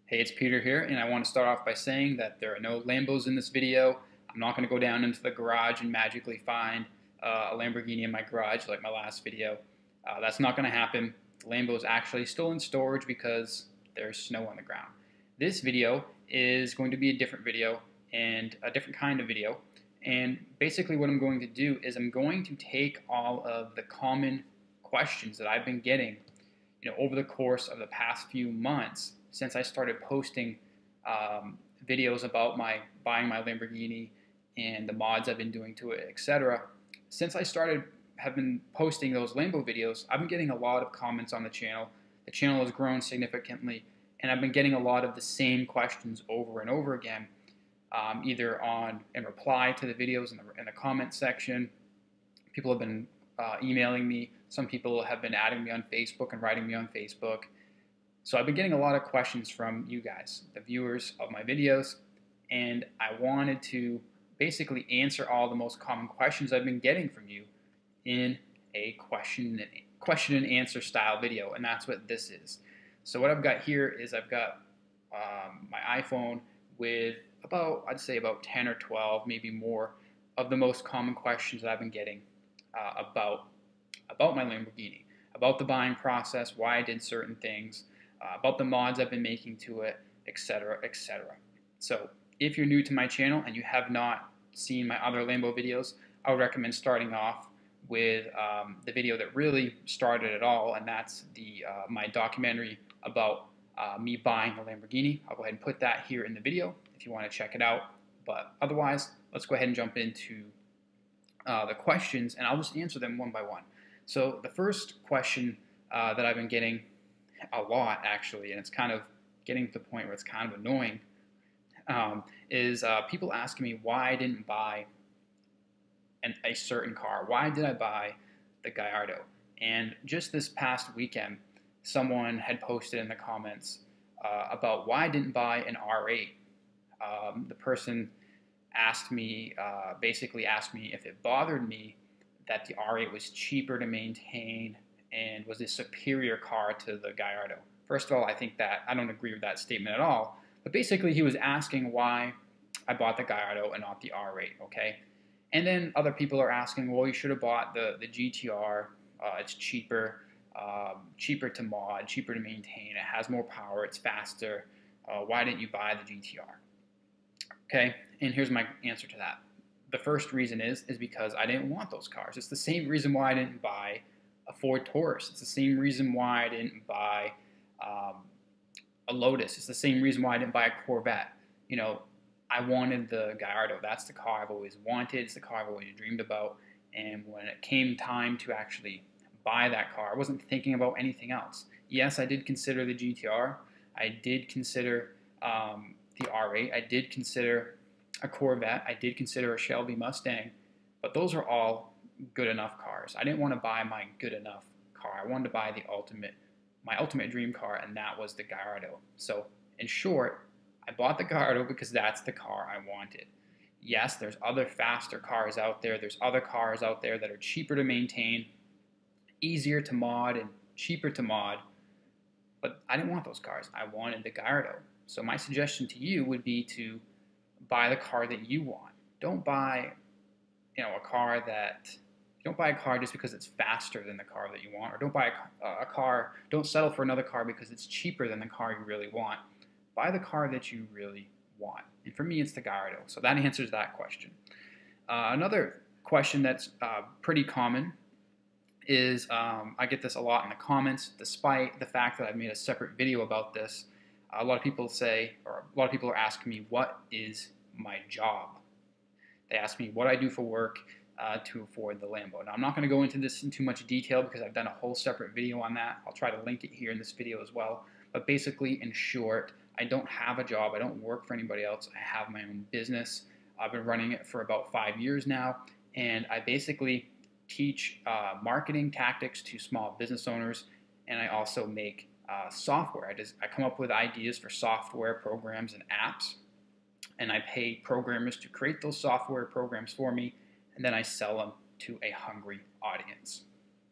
Hey, it's Peter here, and I want to start off by saying that there are no Lambos in this video. I'm not going to go down into the garage and magically find a Lamborghini in my garage like my last video. That's not going to happen. The Lambo is actually still in storage because there's snow on the ground. This video is going to be a different video and a different kind of video. And basically what I'm going to do is I'm going to take all of the common questions that I've been getting over the course of the past few months since I started posting videos about buying my Lamborghini and the mods I've been doing to it, etc. Since I have been posting those Lambo videos, I've been getting a lot of comments on the channel. The channel has grown significantly, and I've been getting a lot of the same questions over and over again, either in reply to the videos in the comment section. People have been emailing me. Some people have been adding me on Facebook and writing me on Facebook. So I've been getting a lot of questions from you guys, the viewers of my videos, and I wanted to basically answer all the most common questions I've been getting from you in a question and answer style video, and that's what this is. So what I've got here is I've got my iPhone with I'd say about 10 or 12, maybe more, of the most common questions that I've been getting about my Lamborghini, about the buying process, why I did certain things, about the mods I've been making to it, etc., etc. So if you're new to my channel and you have not seen my other Lambo videos, I would recommend starting off with the video that really started it all, and that's my documentary about me buying the Lamborghini. I'll go ahead and put that here in the video if you want to check it out. But otherwise, let's go ahead and jump into the questions, and I'll just answer them one by one. So the first question that I've been getting a lot, actually, and it's kind of getting to the point where it's kind of annoying, is people asking me why I didn't buy a certain car. Why did I buy the Gallardo? And just this past weekend, someone had posted in the comments about why I didn't buy an R8. The person basically asked me if it bothered me that the R8 was cheaper to maintain and was a superior car to the Gallardo. First of all, I don't agree with that statement at all, but basically he was asking why I bought the Gallardo and not the R8, okay? And then other people are asking, well, you should have bought the GTR, it's cheaper, cheaper to mod, cheaper to maintain, it has more power, it's faster, why didn't you buy the GTR? Okay, and here's my answer to that. The first reason is because I didn't want those cars. It's the same reason why I didn't buy a Ford Taurus. It's the same reason why I didn't buy a Lotus. It's the same reason why I didn't buy a Corvette. I wanted the Gallardo. That's the car I've always wanted. It's the car I've always dreamed about. And when it came time to actually buy that car, I wasn't thinking about anything else. Yes, I did consider the GTR. I did consider the R8. I did consider a Corvette. I did consider a Shelby Mustang. But those are all good enough cars. I didn't want to buy my good enough car. I wanted to buy my ultimate dream car, and that was the Gallardo. So in short, I bought the Gallardo because that's the car I wanted. Yes, there's other faster cars out there. There's other cars out there that are cheaper to maintain, easier to mod, and cheaper to mod. But I didn't want those cars. I wanted the Gallardo. So my suggestion to you would be to buy the car that you want. Don't buy a car just because it's faster than the car that you want, or don't settle for another car because it's cheaper than the car you really want. Buy the car that you really want. And for me, it's the Gallardo. So that answers that question. Another question that's pretty common is, I get this a lot in the comments, despite the fact that I've made a separate video about this. A lot of people are asking me, what is my job? They ask me what I do for work to afford the Lambo. Now, I'm not going to go into this in too much detail because I've done a whole separate video on that. I'll try to link it here in this video as well. But basically, in short, I don't have a job. I don't work for anybody else. I have my own business. I've been running it for about 5 years now, and I basically teach marketing tactics to small business owners, and I also make software. I come up with ideas for software programs and apps, and I pay programmers to create those software programs for me, and then I sell them to a hungry audience.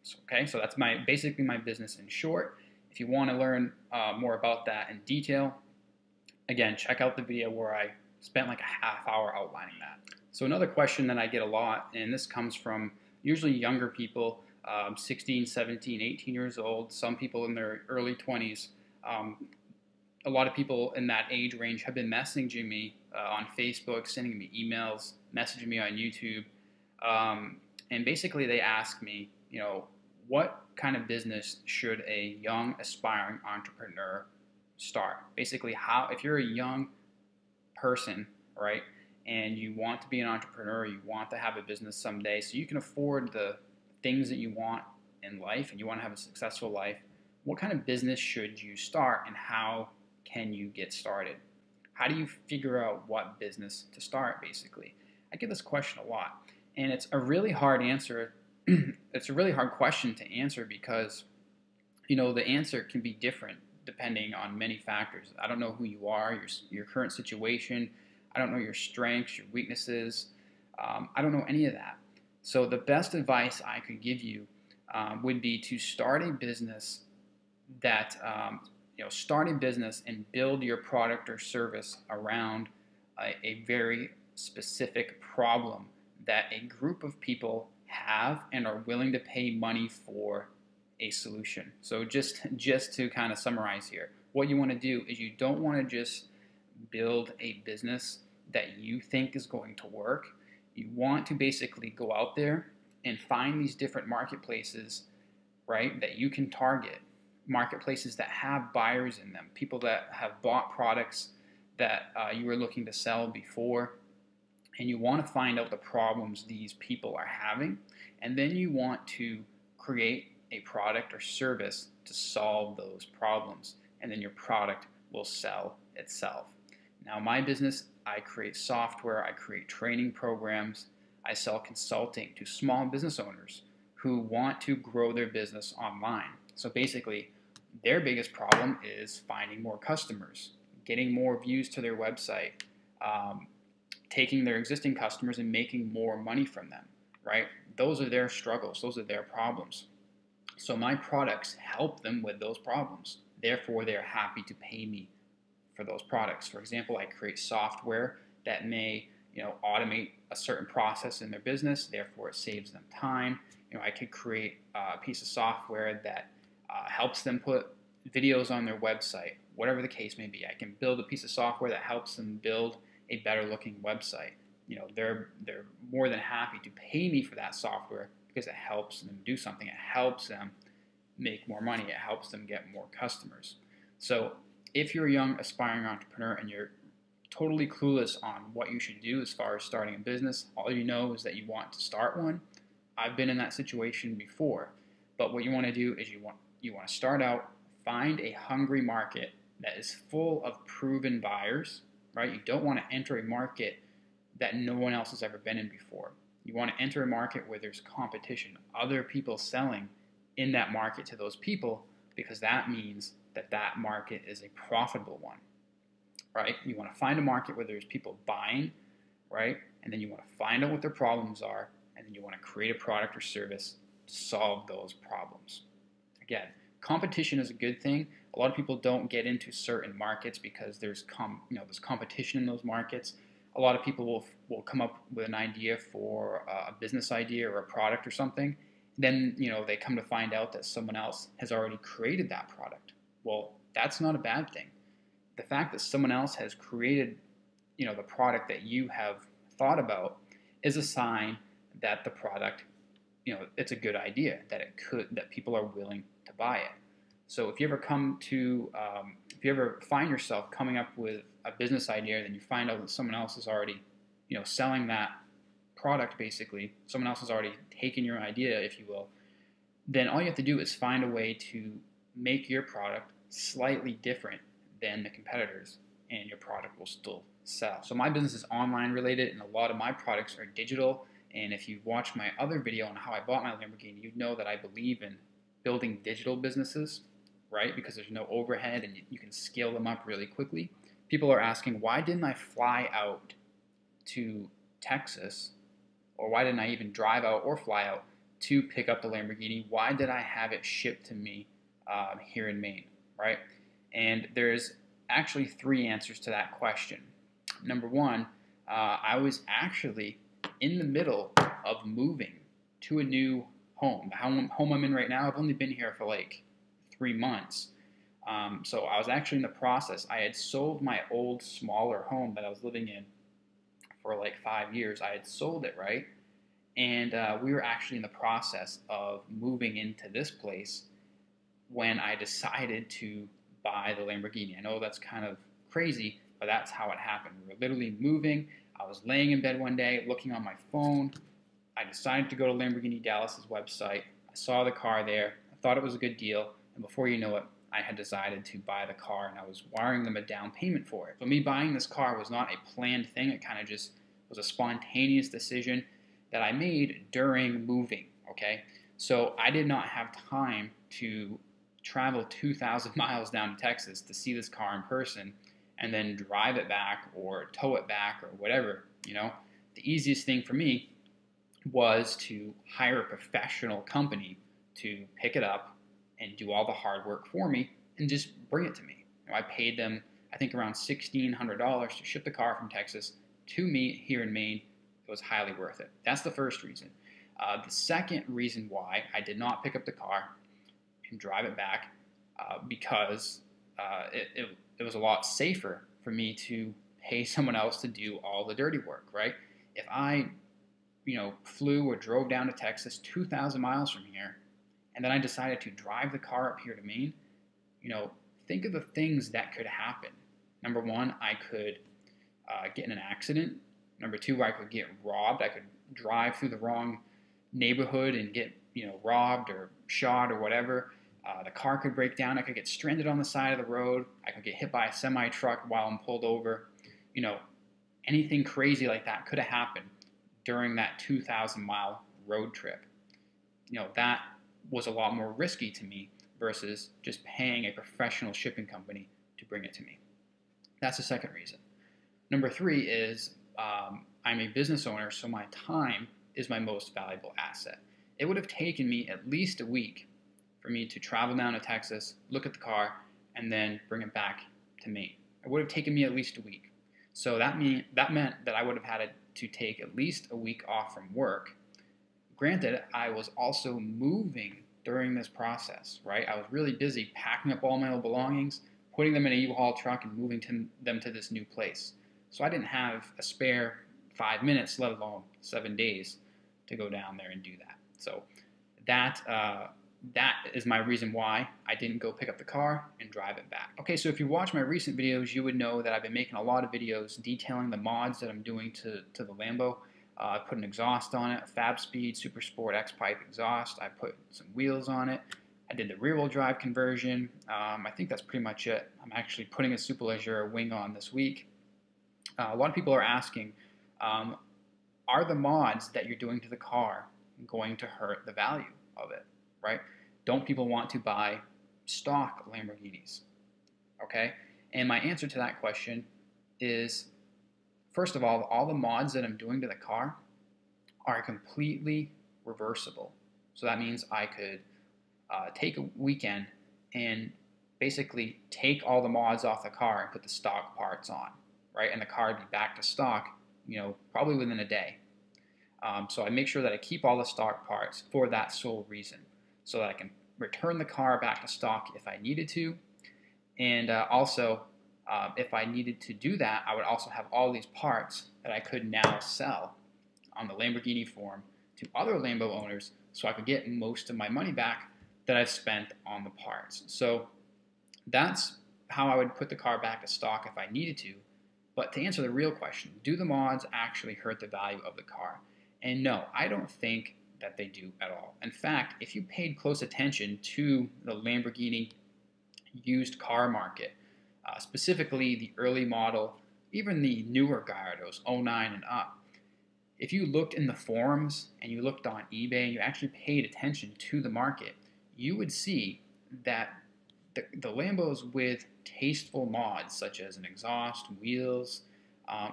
So that's basically my business in short. If you want to learn more about that in detail, Again, check out the video where I spent like a half hour outlining that. So another question that I get a lot, and this comes from usually younger people, 16, 17, 18 years old, some people in their early 20s. A lot of people in that age range have been messaging me on Facebook, sending me emails, messaging me on YouTube. And basically they ask me, what kind of business should a young aspiring entrepreneur start? Basically, if you're a young person, right, and you want to be an entrepreneur, you want to have a business someday, so you can afford the things that you want in life and you want to have a successful life, what kind of business should you start and how can you get started? How do you figure out what business to start, basically? I get this question a lot, and it's a really hard answer. It's a really hard question to answer because, the answer can be different depending on many factors. I don't know who you are, your current situation. I don't know your strengths, your weaknesses. I don't know any of that. So the best advice I could give you would be to start a business start a business and build your product or service around a very specific problem that a group of people have and are willing to pay money for a solution. So just to kind of summarize here, what you want to do is you don't want to just build a business that you think is going to work. You want to basically go out there and find these different marketplaces, right, that you can target. Marketplaces that have buyers in them, people that have bought products that you were looking to sell before, and you want to find out the problems these people are having, and then you want to create a product or service to solve those problems, and then your product will sell itself. Now, my business, I create software, I create training programs, I sell consulting to small business owners who want to grow their business online. So basically, their biggest problem is finding more customers, getting more views to their website, taking their existing customers and making more money from them, right? Those are their struggles. Those are their problems. So my products help them with those problems. Therefore, they're happy to pay me for those products. For example, I create software that may automate a certain process in their business. Therefore, it saves them time. I could create a piece of software that helps them put videos on their website, whatever the case may be. I can build a piece of software that helps them build a better looking website. They're more than happy to pay me for that software because it helps them do something. It helps them make more money. It helps them get more customers. So if you're a young aspiring entrepreneur and you're totally clueless on what you should do as far as starting a business, all you know is that you want to start one. I've been in that situation before. But what you want to do is you want to start out, find a hungry market that is full of proven buyers, right? You don't want to enter a market that no one else has ever been in before. You want to enter a market where there's competition, other people selling in that market to those people, because that means that that market is a profitable one, right? You want to find a market where there's people buying, right? And then you want to find out what their problems are, and then you want to create a product or service to solve those problems. Again, competition is a good thing. A lot of people don't get into certain markets because there's competition in those markets. A lot of people will come up with an idea for a business idea or a product or something. Then they come to find out that someone else has already created that product. Well, that's not a bad thing. The fact that someone else has created the product that you have thought about is a sign that the product, it's a good idea, that people are willing to buy it. So if you ever find yourself coming up with a business idea, then you find out that someone else is already, selling that product, basically, someone else has already taken your idea, if you will, then all you have to do is find a way to make your product slightly different than the competitors, and your product will still sell. So my business is online related, and a lot of my products are digital. And if you watch my other video on how I bought my Lamborghini, you'd know that I believe in building digital businesses, right? Because there's no overhead and you can scale them up really quickly. People are asking, why didn't I fly out to Texas, or why didn't I even drive out or fly out to pick up the Lamborghini? Why did I have it shipped to me here in Maine, right? And there's actually three answers to that question. Number one, I was actually in the middle of moving to a new home. The home I'm in right now, I've only been here for like 3 months. So I was actually in the process. I had sold my old, smaller home that I was living in for like 5 years. I had sold it, right? And we were actually in the process of moving into this place when I decided to buy the Lamborghini. I know that's kind of crazy, but that's how it happened. We were literally moving. I was laying in bed one day, looking on my phone. I decided to go to Lamborghini Dallas's website. I saw the car there. I thought it was a good deal. And before you know it, I had decided to buy the car, and I was wiring them a down payment for it. So me buying this car was not a planned thing. It kind of just was a spontaneous decision that I made during moving, okay? So I did not have time to travel 2,000 miles down to Texas to see this car in person and then drive it back or tow it back or whatever, you know? The easiest thing for me was to hire a professional company to pick it up and do all the hard work for me and just bring it to me. You know, I paid them, I think, around $1,600 to ship the car from Texas to me here in Maine. It was highly worth it. That's the first reason. The second reason why I did not pick up the car and drive it back because it was a lot safer for me to pay someone else to do all the dirty work, right? If I, flew or drove down to Texas 2,000 miles from here, and then I decided to drive the car up here to Maine, think of the things that could happen. Number one, I could get in an accident. Number two, I could get robbed. I could drive through the wrong neighborhood and get, robbed or shot or whatever. The car could break down. I could get stranded on the side of the road. I could get hit by a semi-truck while I'm pulled over. Anything crazy like that could have happened during that 2,000-mile road trip. That was a lot more risky to me versus just paying a professional shipping company to bring it to me. That's the second reason. Number three is I'm a business owner, so my time is my most valuable asset. It would have taken me at least a week for me to travel down to Texas, look at the car, and then bring it back to Maine. It would have taken me at least a week. So that meant that I would have had to take at least a week off from work. Granted, I was also moving during this process, right? I was really busy packing up all my old belongings, putting them in a U-Haul truck, and moving them to this new place. So I didn't have a spare 5 minutes, let alone 7 days, to go down there and do that. So that is my reason why I didn't go pick up the car and drive it back. Okay, so if you watch my recent videos, you would know that I've been making a lot of videos detailing the mods that I'm doing to the Lambo. I put an exhaust on it, a Fab Speed Super Sport X-Pipe exhaust. I put some wheels on it. I did the rear-wheel drive conversion. I think that's pretty much it. I'm actually putting a Superleggera wing on this week. A lot of people are asking, are the mods that you're doing to the car going to hurt the value of it, right? Don't people want to buy stock Lamborghinis? Okay? And my answer to that question is, first of all the mods that I'm doing to the car are completely reversible. So that means I could take a weekend and basically take all the mods off the car and put the stock parts on, right? And the car would be back to stock, probably within a day. So I make sure that I keep all the stock parts for that sole reason, so that I can return the car back to stock if I needed to. And also, if I needed to do that, I would also have all these parts that I could now sell on the Lamborghini forum to other Lambo owners, so I could get most of my money back that I've spent on the parts. So that's how I would put the car back to stock if I needed to. But to answer the real question, do the mods actually hurt the value of the car? And no, I don't think that they do at all. In fact, if you paid close attention to the Lamborghini used car market, specifically the early model, even the newer Gallardos, 09 and up, if you looked in the forums and you looked on eBay and you actually paid attention to the market, you would see that the Lambos with tasteful mods, such as an exhaust, wheels,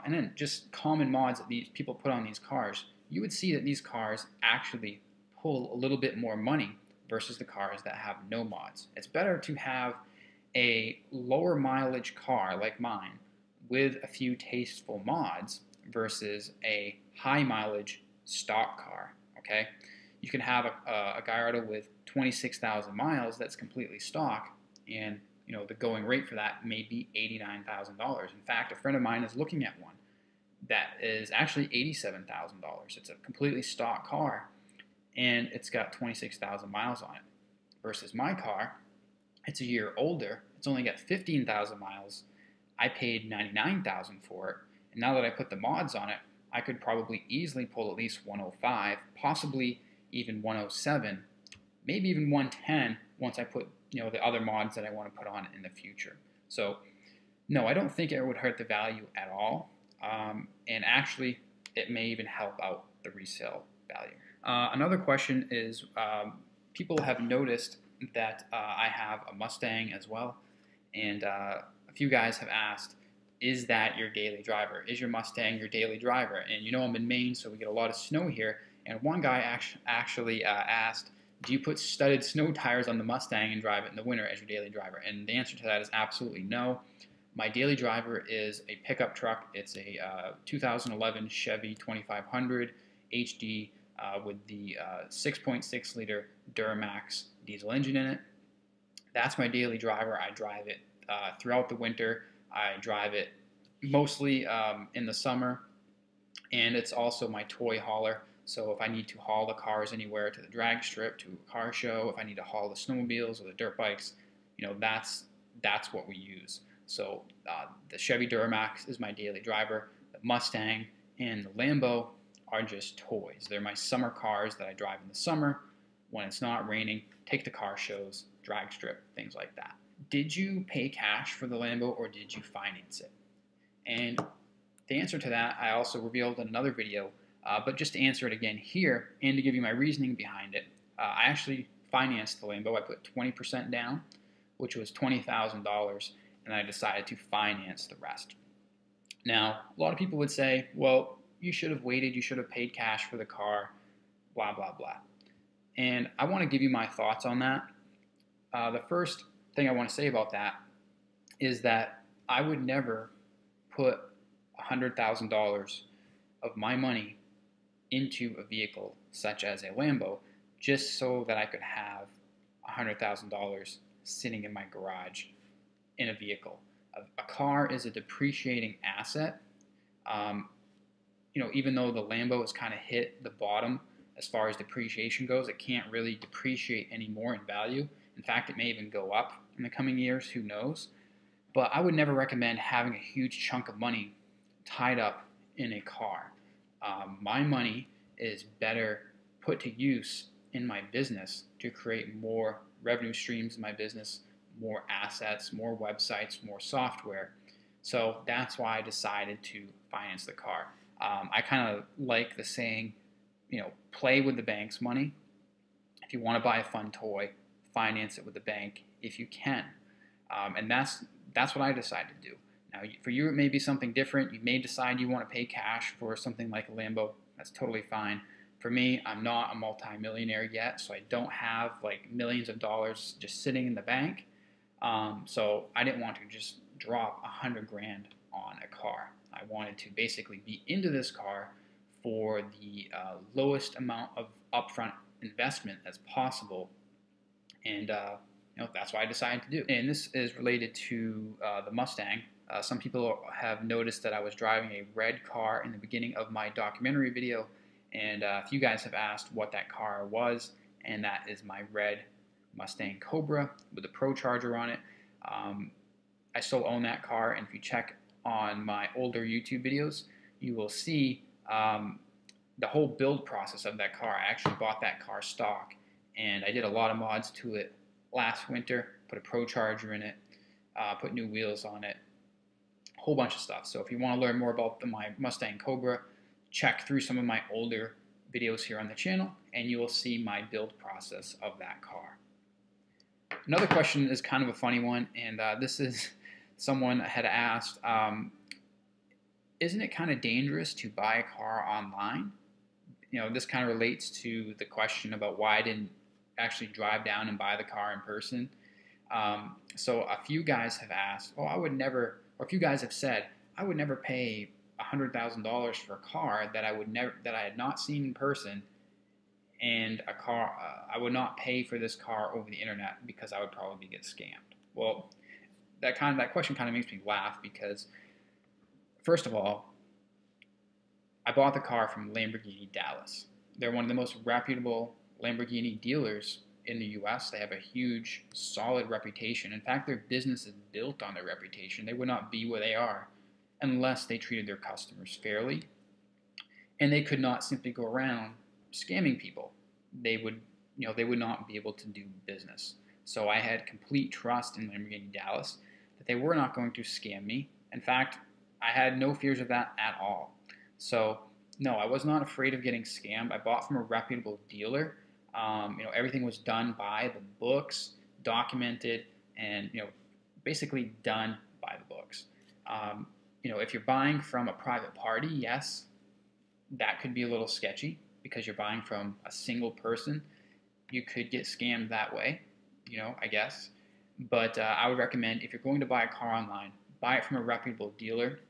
and then just common mods that these people put on these cars, you would see that these cars actually pull a little bit more money versus the cars that have no mods. It's better to have a lower mileage car like mine with a few tasteful mods versus a high mileage stock car. Okay, you can have a Gallardo with 26,000 miles that's completely stock, and the going rate for that may be $89,000. In fact, a friend of mine is looking at one that is actually $87,000. It's a completely stock car, and it's got 26,000 miles on it. Versus my car, it's a year older. It's only got 15,000 miles. I paid 99,000 for it, and now that I put the mods on it, I could probably easily pull at least 105, possibly even 107, maybe even 110 once I put the other mods that I want to put on in the future. So no, I don't think it would hurt the value at all, and actually it may even help out the resale value. Another question is, people have noticed that I have a Mustang as well, and a few guys have asked, is that your daily driver? Is your Mustang your daily driver? And I'm in Maine, so we get a lot of snow here, and one guy actually asked, do you put studded snow tires on the Mustang and drive it in the winter as your daily driver? And the answer to that is absolutely no. My daily driver is a pickup truck. It's a 2011 Chevy 2500 HD with the 6.6 liter Duramax diesel engine in it. That's my daily driver. I drive it throughout the winter. I drive it mostly in the summer, and it's also my toy hauler. So if I need to haul the cars anywhere, to the drag strip, to a car show, if I need to haul the snowmobiles or the dirt bikes, that's what we use. So the Chevy Duramax is my daily driver. The Mustang and the Lambo are just toys. They're my summer cars that I drive in the summer when it's not raining, take to car shows, drag strip, things like that. Did you pay cash for the Lambo or did you finance it? And the answer to that I also revealed in another video, but just to answer it again here and to give you my reasoning behind it, I actually financed the Lambo. I put 20% down, which was $20,000, and I decided to finance the rest. Now, a lot of people would say, well, you should have waited, you should have paid cash for the car, blah, blah, blah. And I want to give you my thoughts on that. The first thing I want to say about that is that I would never put $100,000 of my money into a vehicle such as a Lambo just so that I could have $100,000 sitting in my garage in a vehicle. A car is a depreciating asset. Even though the Lambo has kind of hit the bottom as far as depreciation goes, it can't really depreciate anymore in value. In fact, it may even go up in the coming years, who knows. But I would never recommend having a huge chunk of money tied up in a car. My money is better put to use in my business to create more revenue streams in my business, more assets, more websites, more software. So that's why I decided to finance the car. I kind of like the saying, play with the bank's money. If you want to buy a fun toy, finance it with the bank if you can. And that's what I decided to do. Now, for you, it may be something different. You may decide you want to pay cash for something like a Lambo. That's totally fine. For me, I'm not a multi-millionaire yet, so I don't have like millions of dollars just sitting in the bank. So I didn't want to just drop $100 grand on a car. I wanted to basically be into this car for the lowest amount of upfront investment as possible, and that's what I decided to do. And this is related to the Mustang. Some people have noticed that I was driving a red car in the beginning of my documentary video, and a few guys have asked what that car was, and that is my red Mustang Cobra with a Pro Charger on it. I still own that car, and if you check on my older YouTube videos, you will see the whole build process of that car. I actually bought that car stock, and I did a lot of mods to it last winter, put a Pro Charger in it, put new wheels on it, a whole bunch of stuff. So if you want to learn more about my Mustang Cobra, check through some of my older videos here on the channel, and you will see my build process of that car. Another question is kind of a funny one, and this is someone had asked, isn't it kind of dangerous to buy a car online? This kind of relates to the question about why I didn't actually drive down and buy the car in person. So a few guys have asked, oh, I would never, or a few guys have said, I would never pay $100,000 for a car that I had not seen in person, and a car I would not pay for this car over the internet because I would probably get scammed. Well, that question kind of makes me laugh because, first of all, I bought the car from Lamborghini Dallas. They're one of the most reputable Lamborghini dealers in the US. They have a huge, solid reputation. In fact, their business is built on their reputation. They would not be where they are unless they treated their customers fairly. And they could not simply go around scamming people. They would not be able to do business. So I had complete trust in Lamborghini Dallas that they were not going to scam me. In fact, I had no fears of that at all. So no, I was not afraid of getting scammed. I bought from a reputable dealer. Everything was done by the books, documented, and basically done by the books. If you're buying from a private party, yes, that could be a little sketchy because you're buying from a single person. You could get scammed that way, I guess. But I would recommend, if you're going to buy a car online, buy it from a reputable dealer.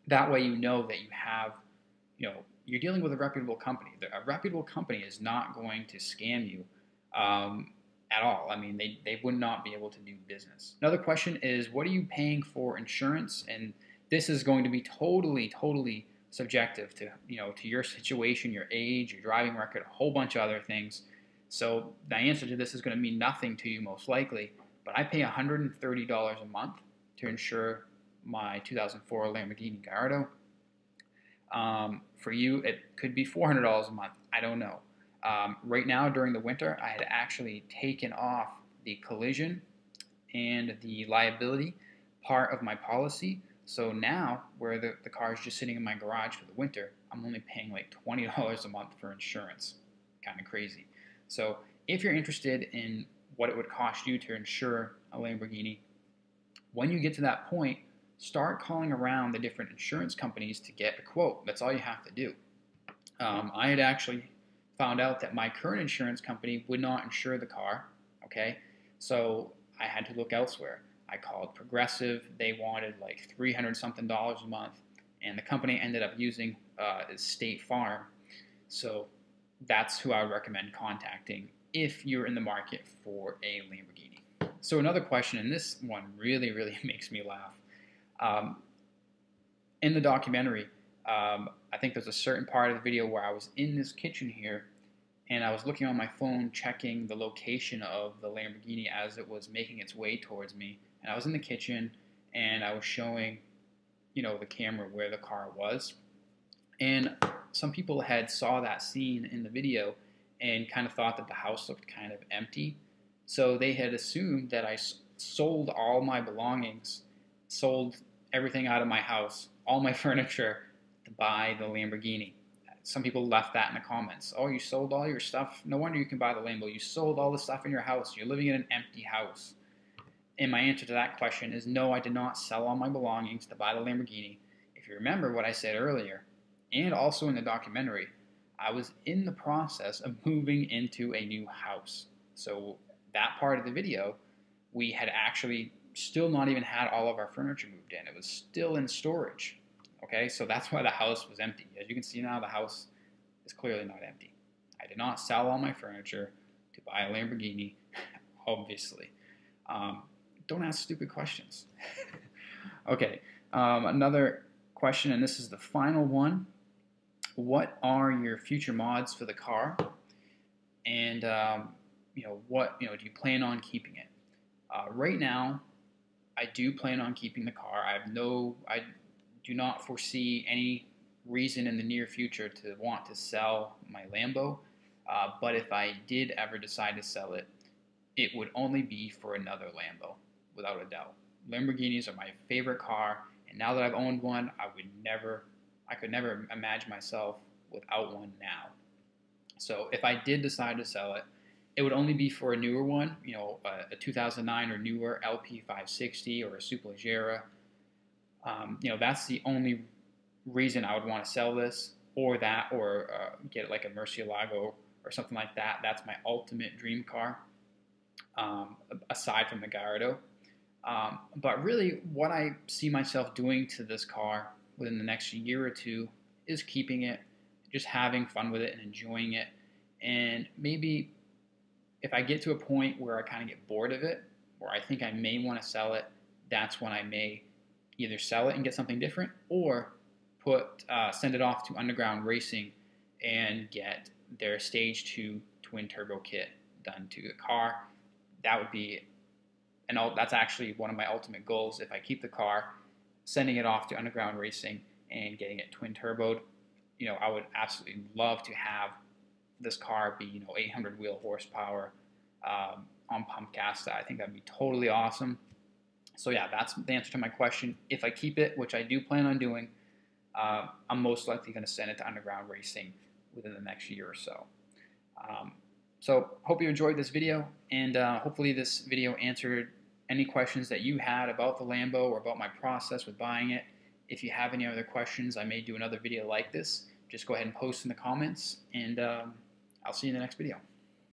That way you know that you have, you're dealing with a reputable company. A reputable company is not going to scam you at all. I mean, they would not be able to do business. Another question is, what are you paying for insurance? And this is going to be totally subjective to, to your situation, your age, your driving record, a whole bunch of other things. So the answer to this is going to mean nothing to you most likely, but I pay $130 a month to insure my 2004 Lamborghini Gallardo. For you, it could be $400 a month. I don't know. Right now, during the winter, I had actually taken off the collision and the liability part of my policy. So now, where the car is just sitting in my garage for the winter, I'm only paying like $20 a month for insurance. Kind of crazy. So if you're interested in what it would cost you to insure a Lamborghini, when you get to that point, start calling around the different insurance companies to get a quote. That's all you have to do. I had actually found out that my current insurance company would not insure the car, okay? So I had to look elsewhere. I called Progressive. They wanted like $300-something a month, and the company ended up using is State Farm. So that's who I would recommend contacting if you're in the market for a Lamborghini. So another question, and this one really makes me laugh. In the documentary, I think there's a certain part of the video where I was in this kitchen here, and I was looking on my phone checking the location of the Lamborghini as it was making its way towards me. And I was in the kitchen, and I was showing, the camera where the car was. And some people had saw that scene in the video and kind of thought that the house looked kind of empty. So they had assumed that I sold all my belongings, sold everything out of my house, all my furniture, to buy the Lamborghini. Some people left that in the comments. Oh, you sold all your stuff? No wonder you can buy the Lambo. You sold all the stuff in your house. You're living in an empty house. And my answer to that question is no, I did not sell all my belongings to buy the Lamborghini. If you remember what I said earlier, and also in the documentary, I was in the process of moving into a new house. So that part of the video, we had actually still not even had all of our furniture moved in. It was still in storage. Okay, so that's why the house was empty. As you can see now, the house is clearly not empty. I did not sell all my furniture to buy a Lamborghini, obviously. Don't ask stupid questions. Okay, another question, and this is the final one. What are your future mods for the car? And do you plan on keeping it? Right now, I do plan on keeping the car. I do not foresee any reason in the near future to want to sell my Lambo. But if I did ever decide to sell it, it would only be for another Lambo, without a doubt. Lamborghinis are my favorite car, and now that I've owned one, I could never imagine myself without one now. So if I did decide to sell it, it would only be for a newer one, a 2009 or newer LP560 or a Superleggera. That's the only reason I would want to sell this, or get like a Murcielago or something like that. That's my ultimate dream car. aside from the Gallardo. But really, what I see myself doing to this car within the next year or two is keeping it, just having fun with it and enjoying it. And maybe if I get to a point where I kind of get bored of it, or I think I may want to sell it, that's when I may either sell it and get something different, or send it off to Underground Racing and get their Stage 2 twin turbo kit done to the car. That would be, and that's actually one of my ultimate goals. If I keep the car, sending it off to Underground Racing and getting it twin turboed, I would absolutely love to have this car be 800 wheel horsepower on pump gas. I think that'd be totally awesome. So yeah, that's the answer to my question. If I keep it, which I do plan on doing, I'm most likely going to send it to Underground Racing within the next year or so. So hope you enjoyed this video, and hopefully this video answered any questions that you had about the Lambo or about my process with buying it. If you have any other questions, I may do another video like this. Just go ahead and post in the comments, and I'll see you in the next video.